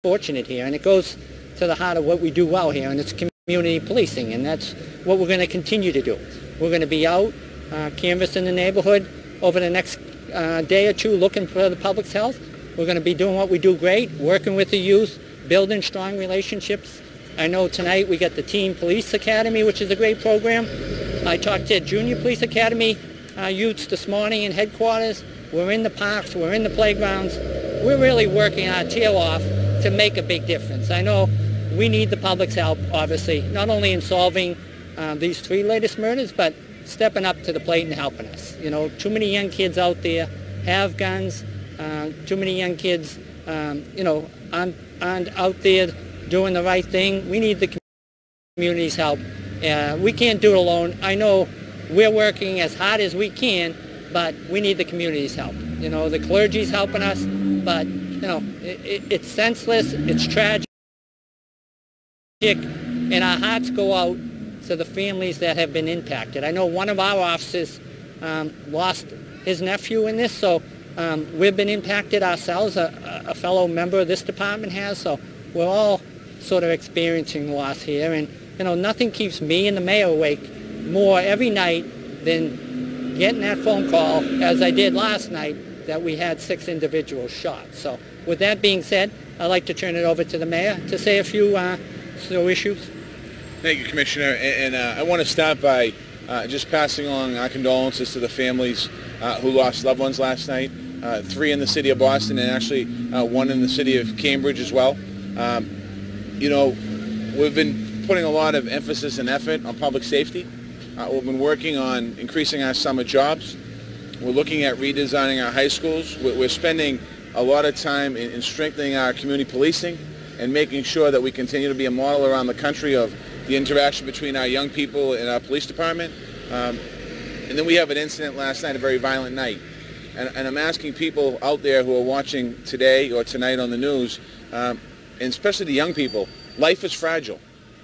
fortunate here, and it goes to the heart of what we do well here, and it's community policing, and that's what we're going to continue to do. We're going to be out canvassing the neighborhood over the next day or two, looking for the public's health. We're going to be doing what we do great, working with the youth, building strong relationships. I know tonight we got the Teen Police Academy, which is a great program. I talked to Junior Police Academy youths this morning in headquarters. We're in the parks, we're in the playgrounds. We're really working our tail off to make a big difference. I know we need the public's help, obviously, not only in solving these 3 latest murders, but stepping up to the plate and helping us. You know, too many young kids out there have guns. Too many young kids, you know, aren't out there doing the right thing. We need the community's help. We can't do it alone. I know we're working as hard as we can, but we need the community's help. You know, the clergy's helping us, but, you know, it's senseless, it's tragic, and our hearts go out to the families that have been impacted. I know one of our officers lost his nephew in this, so we've been impacted ourselves. A fellow member of this department has, so we're all sort of experiencing loss here. And, you know, nothing keeps me and the mayor awake more every night than getting that phone call, as I did last night, that we had 6 individuals shot. So with that being said, I'd like to turn it over to the mayor to say a few issues. Thank you, Commissioner. And I want to start by just passing along our condolences to the families who lost loved ones last night. 3 in the city of Boston, and actually 1 in the city of Cambridge as well. You know, we've been putting a lot of emphasis and effort on public safety. We've been working on increasing our summer jobs. We're looking at redesigning our high schools. We're spending a lot of time in strengthening our community policing and making sure that we continue to be a model around the country of the interaction between our young people and our police department. And then we have an incident last night, a very violent night. And I'm asking people out there who are watching today or tonight on the news, and especially the young people, life is fragile.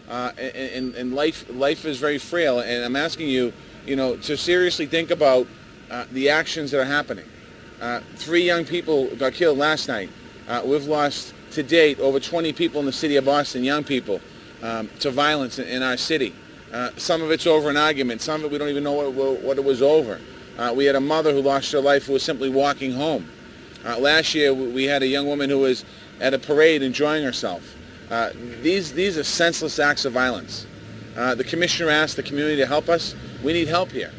And life is very frail. And I'm asking you, you know, to seriously think about the actions that are happening. 3 young people got killed last night. We've lost to date over 20 people in the city of Boston, young people, to violence in our city. Some of it's over an argument. Some of it we don't even know what it was over. We had a mother who lost her life who was simply walking home. Last year we had a young woman who was at a parade enjoying herself. These are senseless acts of violence. The Commissioner asked the community to help us. We need help here.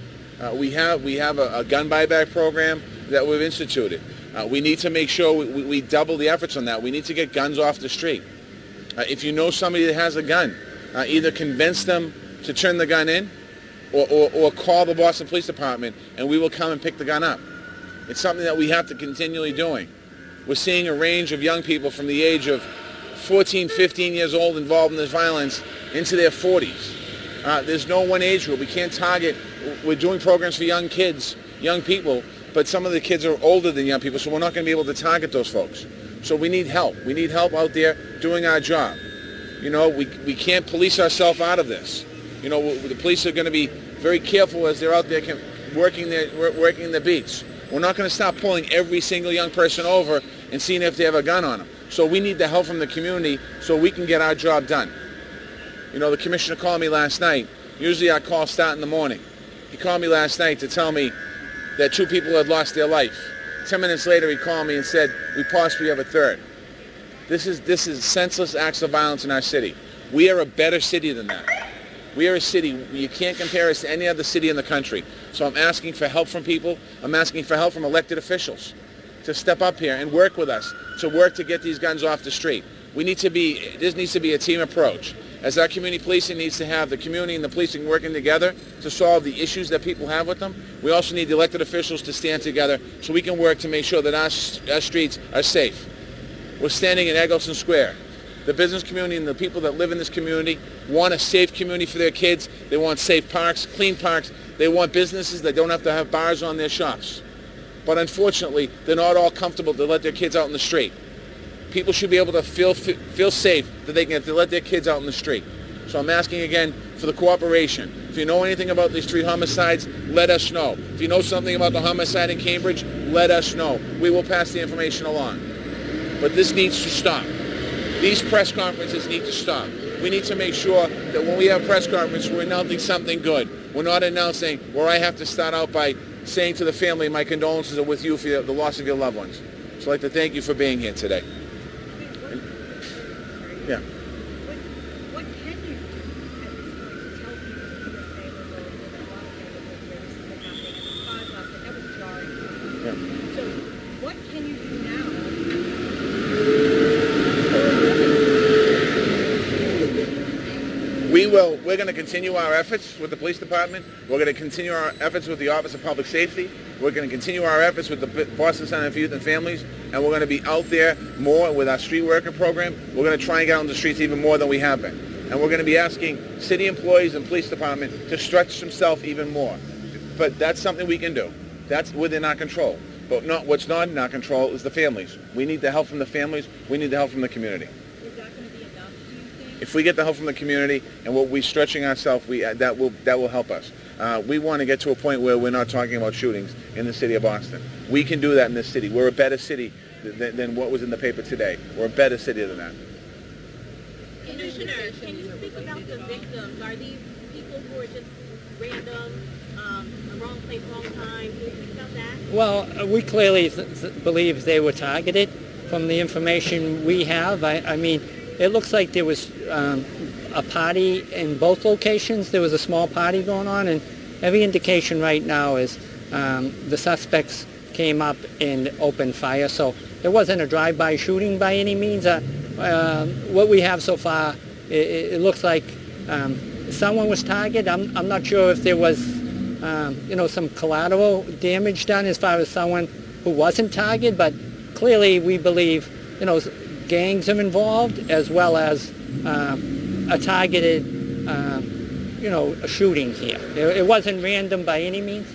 We have a gun buyback program that we've instituted. We need to make sure we double the efforts on that. We need to get guns off the street. If you know somebody that has a gun, either convince them to turn the gun in or call the Boston Police Department and we will come and pick the gun up. It's something that we have to continually doing. We're seeing a range of young people from the age of 14, 15 years old involved in this violence into their 40s. There's no one age group. We can't target. We're doing programs for young kids, young people, but some of the kids are older than young people, so we're not going to be able to target those folks. So we need help. We need help out there doing our job. You know, we can't police ourselves out of this. You know, the police are going to be very careful as they're out there working the beats. We're not going to stop pulling every single young person over and seeing if they have a gun on them. So we need the help from the community so we can get our job done. You know, the Commissioner called me last night. Usually our calls start in the morning. He called me last night to tell me that 2 people had lost their life. 10 minutes later he called me and said, we possibly have a 3rd. This is senseless acts of violence in our city. We are a better city than that. We are a city, you can't compare us to any other city in the country. So I'm asking for help from people. I'm asking for help from elected officials to step up here and work with us, to work to get these guns off the street. This needs to be a team approach. As our community policing needs to have the community and the policing working together to solve the issues that people have with them, we also need the elected officials to stand together so we can work to make sure that our streets are safe. We're standing in Eggleston Square. The business community and the people that live in this community want a safe community for their kids. They want safe parks, clean parks. They want businesses that don't have to have bars on their shops. But unfortunately, they're not all comfortable to let their kids out in the street. People should be able to feel safe that they can let their kids out in the street. So I'm asking again for the cooperation. If you know anything about these 3 homicides, let us know. If you know something about the homicide in Cambridge, let us know. We will pass the information along. But this needs to stop. These press conferences need to stop. We need to make sure that when we have press conferences, we're announcing something good. We're not announcing where I have to start out by saying to the family, my condolences are with you for the loss of your loved ones. So I'd like to thank you for being here today. Yeah. What can you do at this point to tell people to stay with a lot of neighborhoods where this has been happening? And the cause of it, that was jarring. Yeah. So what can you do now? We're going to continue our efforts with the police department. We're going to continue our efforts with the Office of Public Safety. We're going to continue our efforts with the Boston Center for Youth and Families. And we're going to be out there more with our street worker program. We're going to try and get on the streets even more than we have been. And we're going to be asking city employees and police department to stretch themselves even more. But that's something we can do. That's within our control. But what's not in our control is the families. We need the help from the families. We need the help from the community. If we get the help from the community and we're stretching ourselves, that will help us. We want to get to a point where we're not talking about shootings in the city of Boston. We can do that in this city. We're a better city than what was in the paper today. We're a better city than that. Commissioner, can you speak about the victims? Are these people who are just random, wrong place, wrong time? Can you speak about that? Well, we clearly believe they were targeted from the information we have. I mean, it looks like there was a party in both locations. There was a small party going on, and every indication right now is the suspects came up and opened fire. So it wasn't a drive-by shooting by any means. What we have so far, it looks like someone was targeted. I'm not sure if there was some collateral damage done as far as someone who wasn't targeted, but clearly we believe gangs are involved, as well as a targeted, a shooting here. It wasn't random by any means.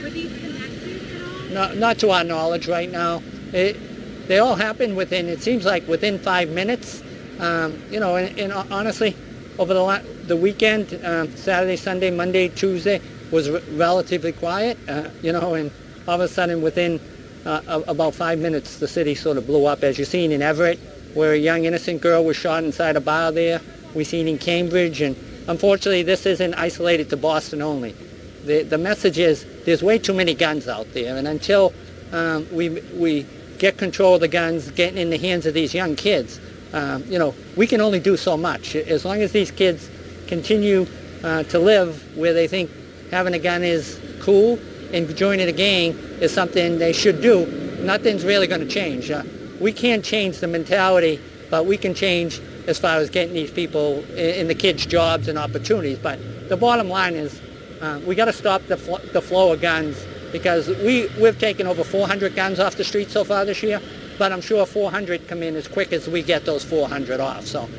Were these connected at all? Not to our knowledge right now. They all happened it seems like within 5 minutes. And honestly, over the weekend, Saturday, Sunday, Monday, Tuesday, was relatively quiet, and all of a sudden within about 5 minutes, the city sort of blew up, as you've seen in Everett, where a young innocent girl was shot inside a bar there. We've seen in Cambridge, and unfortunately this isn't isolated to Boston only. The message is there's way too many guns out there, and until we get control of the guns, getting in the hands of these young kids, we can only do so much. As long as these kids continue to live where they think having a gun is cool and joining a gang is something they should do, nothing's really going to change. We can't change the mentality, but we can change as far as getting these people in the kids' jobs and opportunities. But the bottom line is we got to stop the flow of guns, because we've taken over 400 guns off the street so far this year, but I'm sure 400 come in as quick as we get those 400 off. So,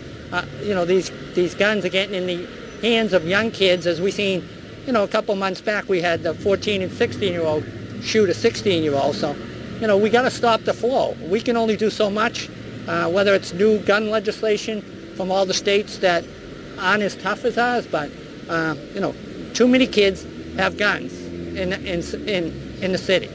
these guns are getting in the hands of young kids. As we seen, a couple months back, we had the 14 and 16-year-old shoot a 16-year-old. So, we got to stop the flow. We can only do so much, whether it's new gun legislation from all the states that aren't as tough as ours, but, too many kids have guns in the city.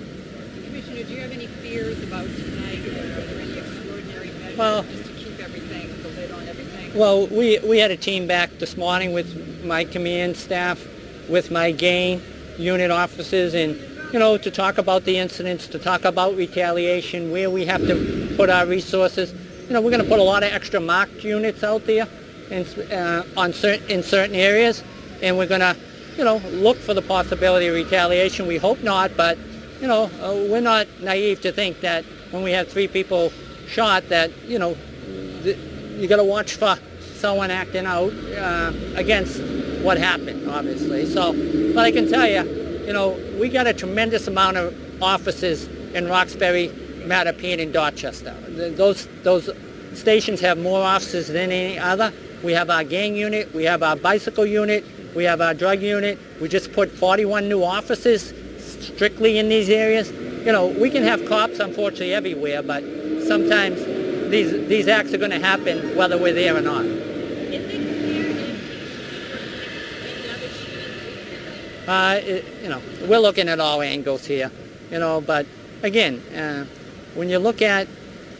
Commissioner, do you have any fears about tonight? Are there any extraordinary measures just to keep everything, the lid on everything? Well, we had a team back this morning with my command staff, with my gang unit officers, and to talk about the incidents, to talk about retaliation, where we have to put our resources. We're going to put a lot of extra marked units out there in certain areas, and we're going to look for the possibility of retaliation. We hope not, but we're not naive to think that when we have 3 people shot that you got to watch for someone acting out against what happened, obviously. So, but I can tell you, we got a tremendous amount of officers in Roxbury, Mattapan, and Dorchester. Those stations have more officers than any other. We have our gang unit, we have our bicycle unit, we have our drug unit. We just put 41 new officers strictly in these areas. We can have cops, unfortunately, everywhere, but sometimes these acts are going to happen whether we're there or not. We're looking at all angles here, but again, when you look at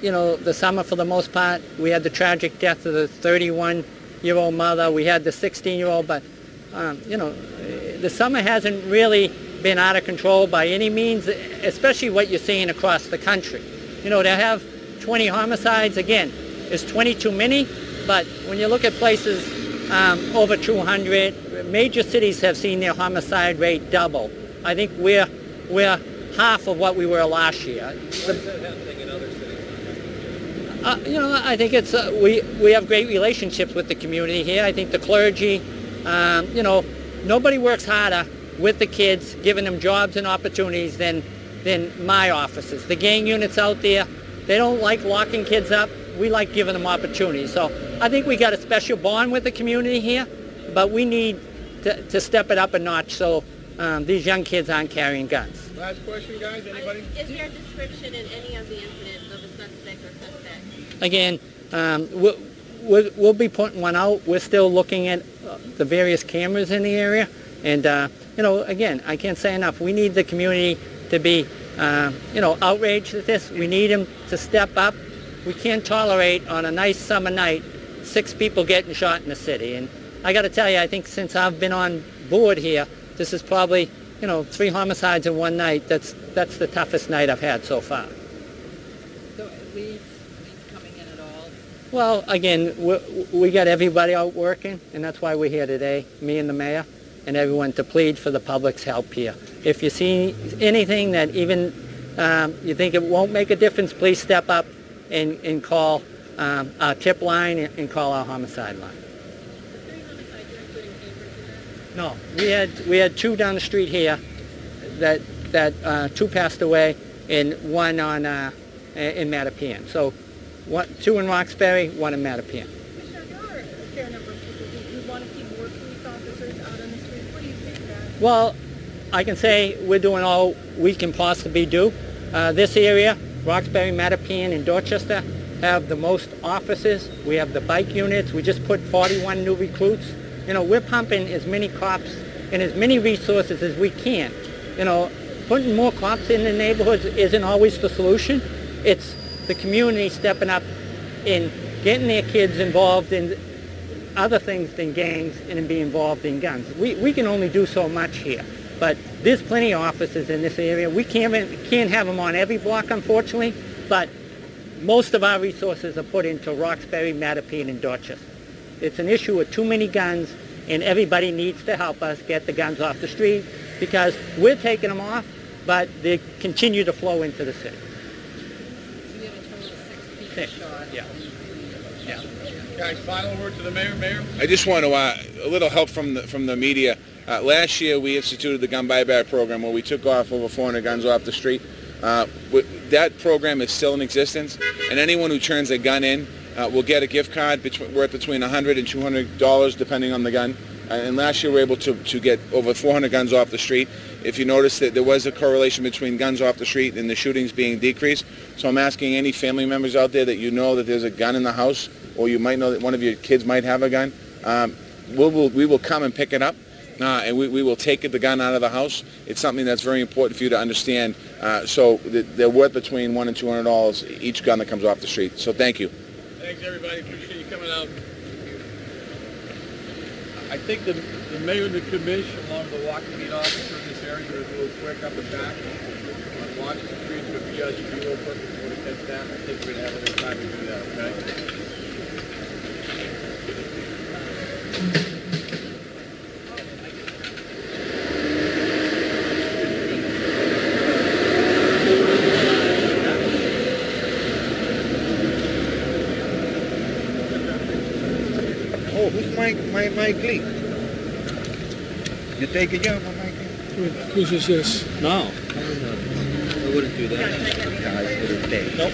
you know, the summer for the most part. We had the tragic death of the 31-year-old mother. We had the 16-year-old, but, you know, the summer hasn't really been out of control by any means, especially what you're seeing across the country. You know, to have 20 homicides, again, is 20 too many, but when you look at places over 200, major cities have seen their homicide rate double. I think we're half of what we were last year. Why is that happening in other cities? You know, I think it's we have great relationships with the community here. I think the clergy, you know, nobody works harder with the kids, giving them jobs and opportunities than my offices. The gang units out there, they don't like locking kids up. We like giving them opportunities. So I think we got a special bond with the community here, but we need to step it up a notch so these young kids aren't carrying guns. Last question, guys. Anybody? Is there a description in any of the incidents of a suspect or suspect? Again, we'll be putting one out. We're still looking at the various cameras in the area. And, you know, again, I can't say enough. We need the community to be, you know, outraged at this. We need them to step up. We can't tolerate on a nice summer night 6 people getting shot in the city. And I got to tell you, I think since I've been on board here, this is probably, you know, 3 homicides in one night. That's the toughest night I've had so far. So leads coming in at all? Well, again, we got everybody out working, and that's why we're here today, me and the mayor, and everyone to plead for the public's help here. If you see anything that even you think it won't make a difference, please step up and call our tip line and call our homicide line. No, we had 2 down the street here that 2 passed away and 1 on in Mattapian. So 2 in Roxbury, 1 in Mattapian. Commissioner, there are a fair number of people who want to see more police officers out on the streets. What do you think of that? Well, I can say we're doing all we can possibly do. This area, Roxbury, Mattapian, and Dorchester, have the most officers. We have the bike units. We just put 41 new recruits. You know, we're pumping as many cops and as many resources as we can. You know, putting more cops in the neighborhoods isn't always the solution. It's the community stepping up and getting their kids involved in other things than gangs and being involved in guns. We can only do so much here, but there's plenty of officers in this area. We can't have them on every block, unfortunately, but most of our resources are put into Roxbury, Mattapian, and Dorchester. It's an issue with too many guns, and everybody needs to help us get the guns off the street because we're taking them off, but they continue to flow into the city. So we have a total of 6 people shot. Yeah. Yeah. Guys, final word to the mayor. Mayor, I just want to a little help from the media. Last year, we instituted the gun buyback program where we took off over 400 guns off the street. That program is still in existence, and anyone who turns a gun in will get a gift card worth between $100 and $200 depending on the gun. And last year we were able to get over 400 guns off the street. If you notice that there was a correlation between guns off the street and the shootings being decreased. So I'm asking any family members out there that you know that there's a gun in the house, or you might know that one of your kids might have a gun, we will come and pick it up. And we will take the gun out of the house. It's something that's very important for you to understand. So they're worth between $100 and $200 each gun that comes off the street. So thank you. Thanks, everybody. Appreciate you coming out. I think the mayor and the commission, along with the walking beat officer in this area, are a little quick up and back on watching the streets with you guys. Should be a little quick before we catch that. I think we're going to have a little time to do that, okay? Oh, who's my clique? You take it, yeah, my mic. Whose is this? No. I wouldn't do that. Guys, wouldn't take. Nope.